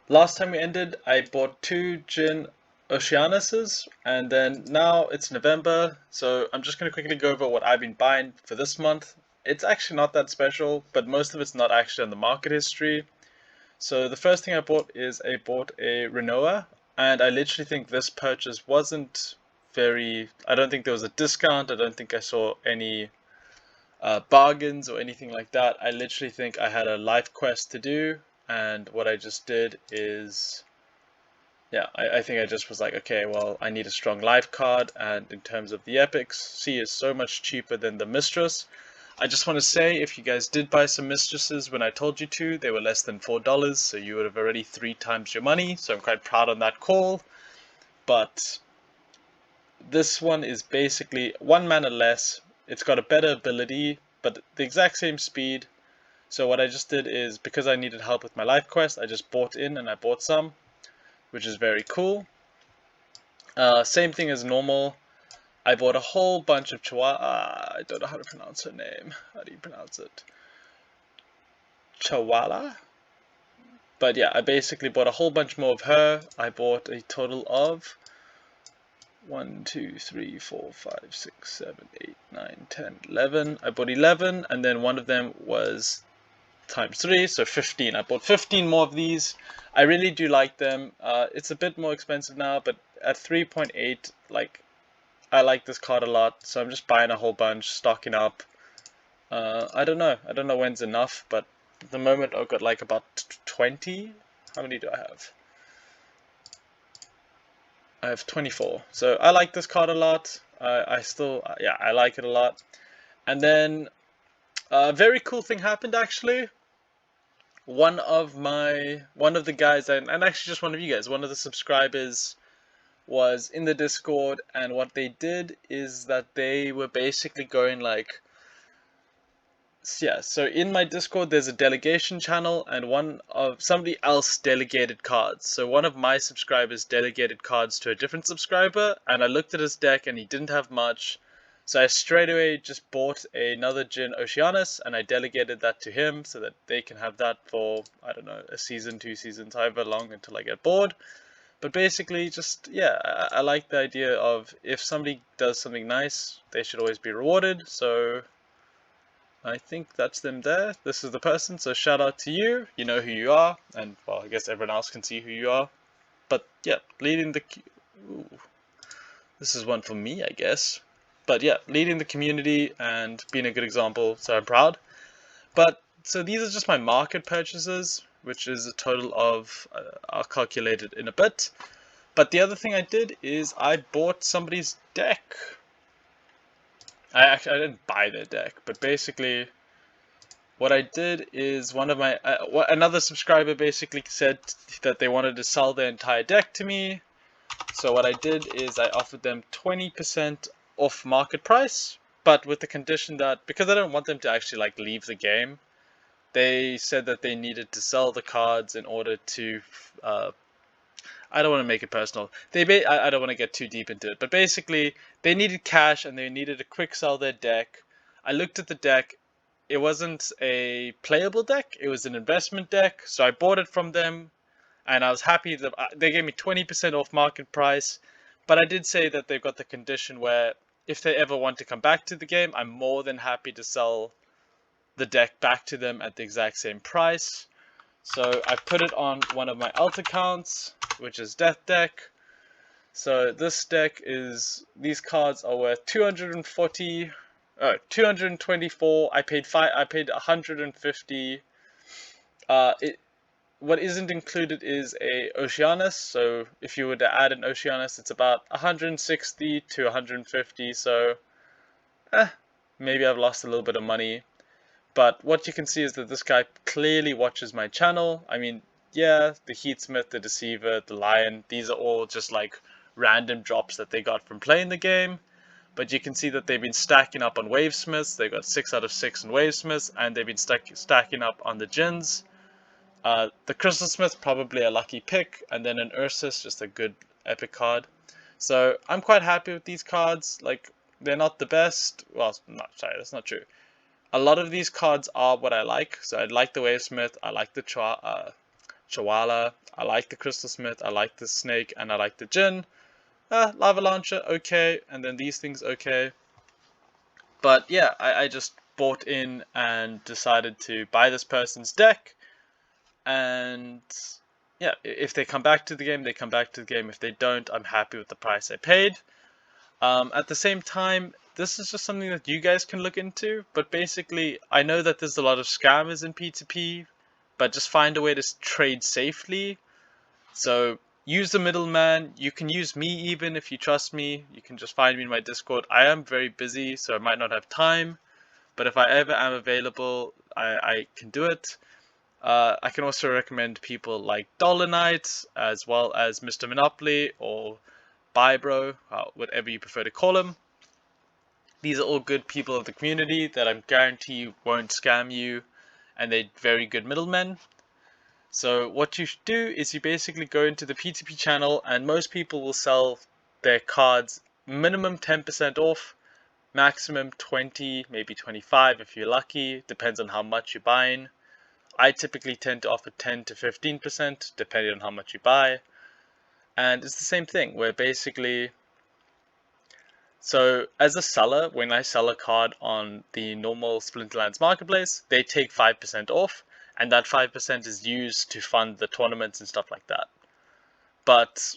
Last time we ended, I bought two gin Oceanuses, and then now it's November, so I'm just going to quickly go over what I've been buying for this month. It's actually not that special, but most of it's not actually on the market history. So the first thing I bought is I bought a Renoa, and I literally think this purchase wasn't I don't think there was a discount, I don't think I saw any bargains or anything like that. I literally think I had a life quest to do, and what I just did is, yeah, I think I just was like, okay, well, I need a strong life card, and in terms of the epics, C is so much cheaper than the Mistress. I just want to say, if you guys did buy some Mistresses when I told you to, they were less than $4, so you would have already 3 times your money, so I'm quite proud on that call. But this one is basically 1 mana less. It's got a better ability, but the exact same speed. So what I just did is, because I needed help with my life quest, I just bought in and I bought some, which is very cool. Same thing as normal. I bought a whole bunch of Chihuahua. I don't know how to pronounce her name. How do you pronounce it? Chihuahua? But yeah, I basically bought a whole bunch more of her. I bought a total of 1, 2, 3, 4, 5, 6, 7, 8, 9, 10, 11. I bought 11, and then one of them was times 3, so 15. I bought 15 more of these. I really do like them. It's a bit more expensive now, but at 3.8, like, I like this card a lot, so I'm just buying a whole bunch, stocking up. I don't know. I don't know when's enough, but at the moment I've got like about 20. How many do I have? I have 24. So I like this card a lot. Yeah, I like it a lot. And then a very cool thing happened actually. One of the guys, and actually just one of you guys, one of the subscribers was in the Discord, and what they did is that they were basically going like, yeah, so in my Discord there's a delegation channel, and somebody else delegated cards. So one of my subscribers delegated cards to a different subscriber, and I looked at his deck and he didn't have much. So I straight away just bought another Jin Oceanus and I delegated that to him so that they can have that for, I don't know, a season, 2 seasons, however long until I get bored. But basically, just, yeah, I like the idea of if somebody does something nice, they should always be rewarded. So I think that's them there. This is the person, so shout out to you. You know who you are, and well, I guess everyone else can see who you are. But yeah, leading the. Ooh, this is one for me, I guess. But yeah, leading the community and being a good example, so I'm proud. But so these are just my market purchases, which is a total of, I'll calculate it in a bit. But the other thing I did is I bought somebody's deck. I didn't buy their deck, but basically what I did is another subscriber basically said that they wanted to sell their entire deck to me. So what I did is I offered them 20% off market price, but with the condition that, because I don't want them to actually like leave the game, they said that they needed to sell the cards in order to I don't want to make it personal. I don't want to get too deep into it, but basically they needed cash and they needed to quick sell their deck. I looked at the deck. It wasn't a playable deck. It was an investment deck. So I bought it from them, and I was happy that they gave me 20% off market price. But I did say that they've got the condition where if they ever want to come back to the game, I'm more than happy to sell the deck back to them at the exact same price. So I put it on one of my alt accounts, which is Death Deck. So this deck these cards are worth 224. I paid 150. What isn't included is a Oceanus. So if you were to add an Oceanus, it's about 160 to 150. So maybe I've lost a little bit of money. But what you can see is that this guy clearly watches my channel. I mean, yeah, the Heatsmith, the Deceiver, the Lion, these are all just like random drops that they got from playing the game. But you can see that they've been stacking up on Wavesmiths. They got 6 out of 6 in Wavesmiths, and they've been stacking up on the Djinns. The Crystal Smith, probably a lucky pick, and then an Ursus, just a good epic card. So I'm quite happy with these cards. Like, they're not the best. Well, sorry, that's not true. A lot of these cards are what I like. So I like the Wavesmith, I like the Chihuahua, I like the Crystal Smith, I like the Snake, and I like the Jin. Lava Launcher, okay, and then these things, okay. But yeah, I just bought in and decided to buy this person's deck, and yeah, if they come back to the game, they come back to the game. If they don't, I'm happy with the price I paid. At the same time, this is just something that you guys can look into, but basically, I know that there's a lot of scammers in P2P, but just find a way to trade safely. So use the middleman. You can use me even if you trust me. You can just find me in my Discord. I am very busy, so I might not have time, but if I ever am available, I can do it. I can also recommend people like Dollar Knight, as well as Mr. Monopoly or Bybro, whatever you prefer to call him. These are all good people of the community that I guarantee you won't scam you, and they're very good middlemen. So what you should do is you basically go into the P2P channel, and most people will sell their cards minimum 10% off, maximum 20, maybe 25 if you're lucky, depends on how much you're buying. I typically tend to offer 10 to 15% depending on how much you buy. And it's the same thing where basically, so as a seller, when I sell a card on the normal Splinterlands marketplace, they take 5% off, and that 5% is used to fund the tournaments and stuff like that. But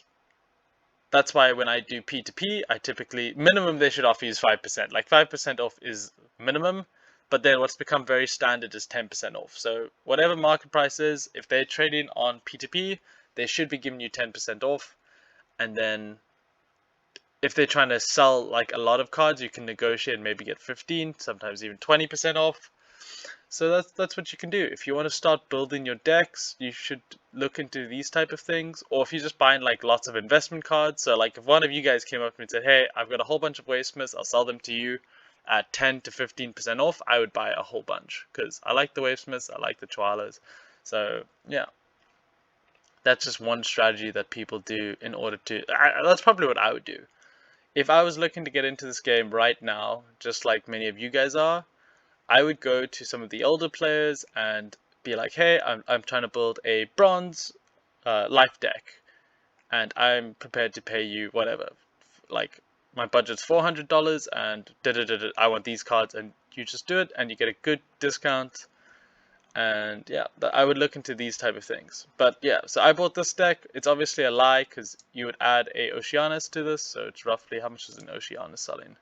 that's why when I do P2P, I typically, minimum they should offer you is 5%. Like 5% off is minimum, but then what's become very standard is 10% off. So whatever market price is, if they're trading on P2P, they should be giving you 10% off. And then if they're trying to sell like a lot of cards, you can negotiate and maybe get 15, sometimes even 20% off. So that's what you can do. If you want to start building your decks, you should look into these type of things. Or if you're just buying like lots of investment cards, so like if one of you guys came up to me and said, hey, I've got a whole bunch of Wavesmiths, I'll sell them to you at 10 to 15% off, I would buy a whole bunch because I like the Wavesmiths, I like the Chihuahuas. So yeah, that's just one strategy that people do in order to, that's probably what I would do. If I was looking to get into this game right now, just like many of you guys are, I would go to some of the older players and be like, hey, I'm trying to build a bronze life deck, and I'm prepared to pay you whatever. Like, my budget's $400, and I want these cards, and you just do it, and you get a good discount. And yeah, I would look into these type of things. But yeah, so I bought this deck. It's obviously a lie because you would add a Oceanus to this. So it's roughly, how much is an Oceanus selling?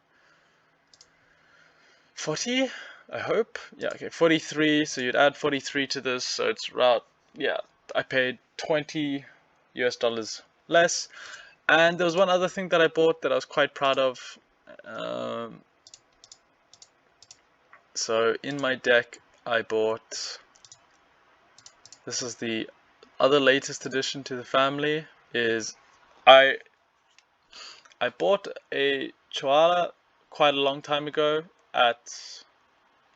40, I hope. Yeah, okay, 43. So you'd add 43 to this. So it's about, yeah, I paid 20 US dollars less. And there was one other thing that I bought that I was quite proud of. So in my deck, I bought, this is the other latest addition to the family, is I bought a Chihuahua quite a long time ago at,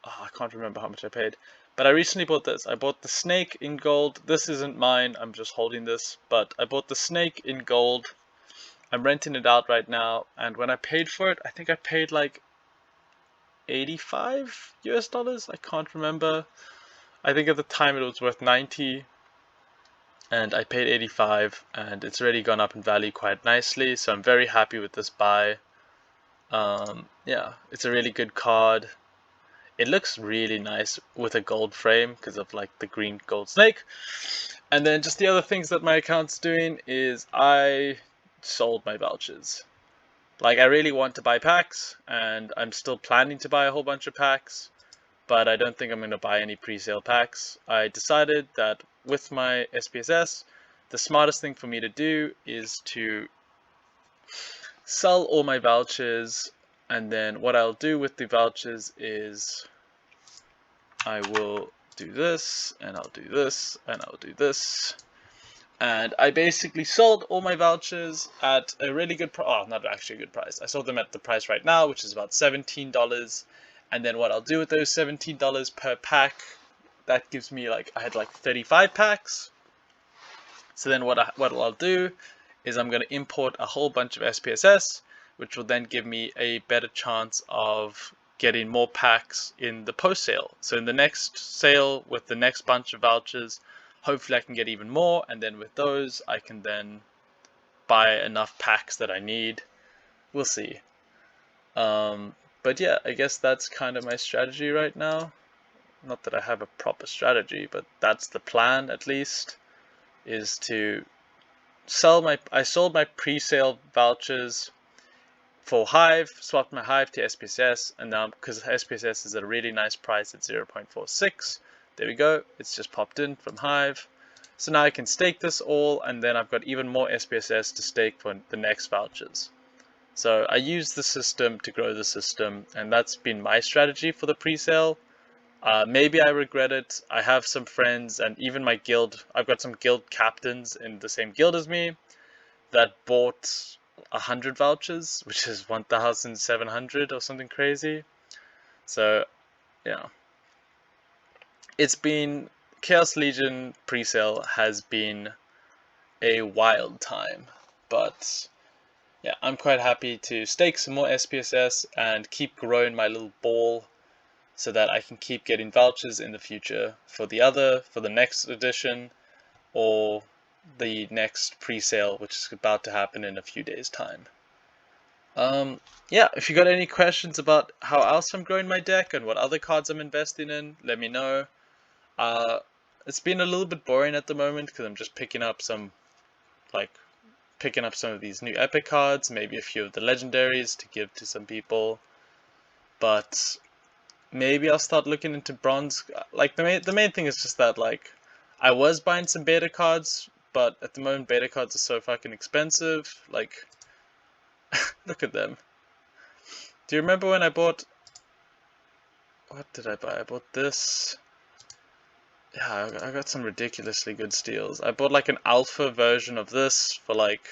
I can't remember how much I paid, but I recently bought this. I bought the Snake in gold. This isn't mine, I'm just holding this, but I bought the Snake in gold. I'm renting it out right now, and when I paid for it, I think I paid like 85 US dollars. I can't remember. I think at the time it was worth 90, and I paid 85, and it's already gone up in value quite nicely, so I'm very happy with this buy. Yeah, it's a really good card. It looks really nice with a gold frame because of like the green gold snake. And then just the other things that my account's doing is I sold my vouchers. Like, I really want to buy packs, and I'm still planning to buy a whole bunch of packs, but I don't think I'm going to buy any pre-sale packs. I decided that with my SPSS, the smartest thing for me to do is to sell all my vouchers, and then what I'll do with the vouchers is I will do this, and I'll do this, and I'll do this. And I basically sold all my vouchers at a really good price. Oh, not actually a good price. I sold them at the price right now, which is about $17. And then what I'll do with those $17 per pack, that gives me like, I had like 35 packs. So then what I'll do is I'm going to import a whole bunch of SPSS, which will then give me a better chance of getting more packs in the post sale. So in the next sale with the next bunch of vouchers, Hopefully I can get even more, and then with those I can then buy enough packs that I need. We'll see. But yeah, I guess that's kind of my strategy right now. Not that I have a proper strategy, but that's the plan at least, is to I sold my pre-sale vouchers for Hive, swapped my Hive to SPSS, and now because SPSS is at a really nice price at 0.46, there we go, it's just popped in from Hive. So now I can stake this all, and then I've got even more SPSS to stake for the next vouchers. So I use the system to grow the system, and that's been my strategy for the pre-sale. Maybe I regret it. I have some friends, and even my guild, I've got some guild captains in the same guild as me that bought 100 vouchers, which is 1,700 or something crazy. So, yeah. It's been, Chaos Legion pre-sale has been a wild time, but yeah, I'm quite happy to stake some more SPSS and keep growing my little ball so that I can keep getting vouchers in the future for the next edition, or the next pre-sale, which is about to happen in a few days' time. Yeah, if you got any questions about how else I'm growing my deck and what other cards I'm investing in, let me know. It's been a little bit boring at the moment because I'm just picking up some of these new epic cards, maybe a few of the legendaries to give to some people. But maybe I'll start looking into bronze. Like the main thing is just that like I was buying some beta cards, but at the moment beta cards are so fucking expensive. Like look at them. Do you remember when I bought, what did I buy? I bought this. Yeah, I got some ridiculously good steals. I bought like an alpha version of this for like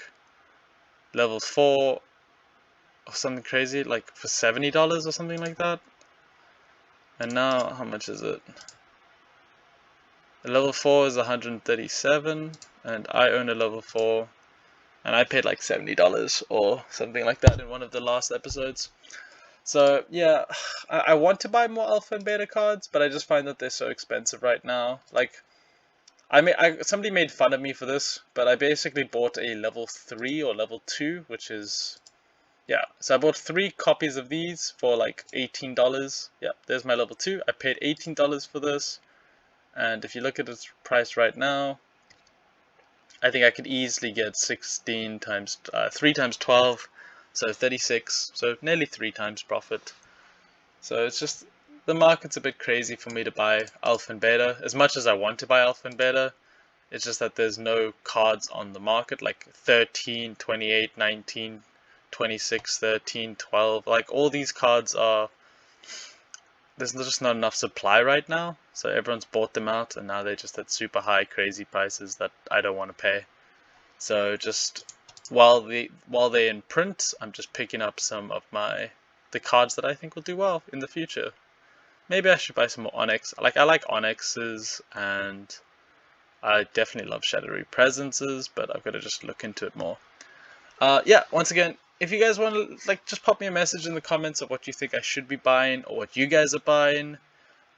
level 4 or something crazy, like for $70 or something like that. And now, how much is it? The level 4 is 137, and I own a level 4, and I paid like $70 or something like that in one of the last episodes. So yeah, I want to buy more alpha and beta cards, but I just find that they're so expensive right now. Like, somebody made fun of me for this, but I basically bought a level 3 or level 2, which is, yeah. So I bought 3 copies of these for like $18. Yeah, there's my level 2. I paid $18 for this. And if you look at its price right now, I think I could easily get 16 times 3 times 12, so 36, so nearly 3 times profit. So it's just, the market's a bit crazy for me to buy alpha and beta. As much as I want to buy alpha and beta, it's just that there's no cards on the market like 13, 28, 19, 26, 13, 12. Like all these cards are, there's just not enough supply right now, so everyone's bought them out, and now they're just at super high, crazy prices that I don't want to pay. So just while they're in print, I'm just picking up some of the cards that I think will do well in the future. Maybe I should buy some more Onyx. I like Onyxes, and I definitely love Shadowy Presences, but I've got to just look into it more. Yeah, once again, if you guys want to, just pop me a message in the comments of what you think I should be buying, or what you guys are buying.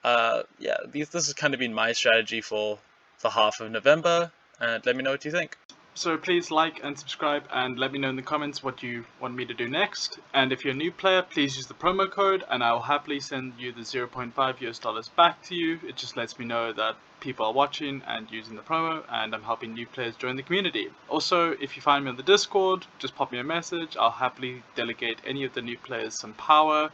Yeah, this has kind of been my strategy for half of November, and let me know what you think. So please like and subscribe, and let me know in the comments what you want me to do next. And if you're a new player, please use the promo code, and I'll happily send you the 0.5 US dollars back to you. It just lets me know that people are watching and using the promo, and I'm helping new players join the community. Also, if you find me on the Discord, just pop me a message. I'll happily delegate any of the new players some power.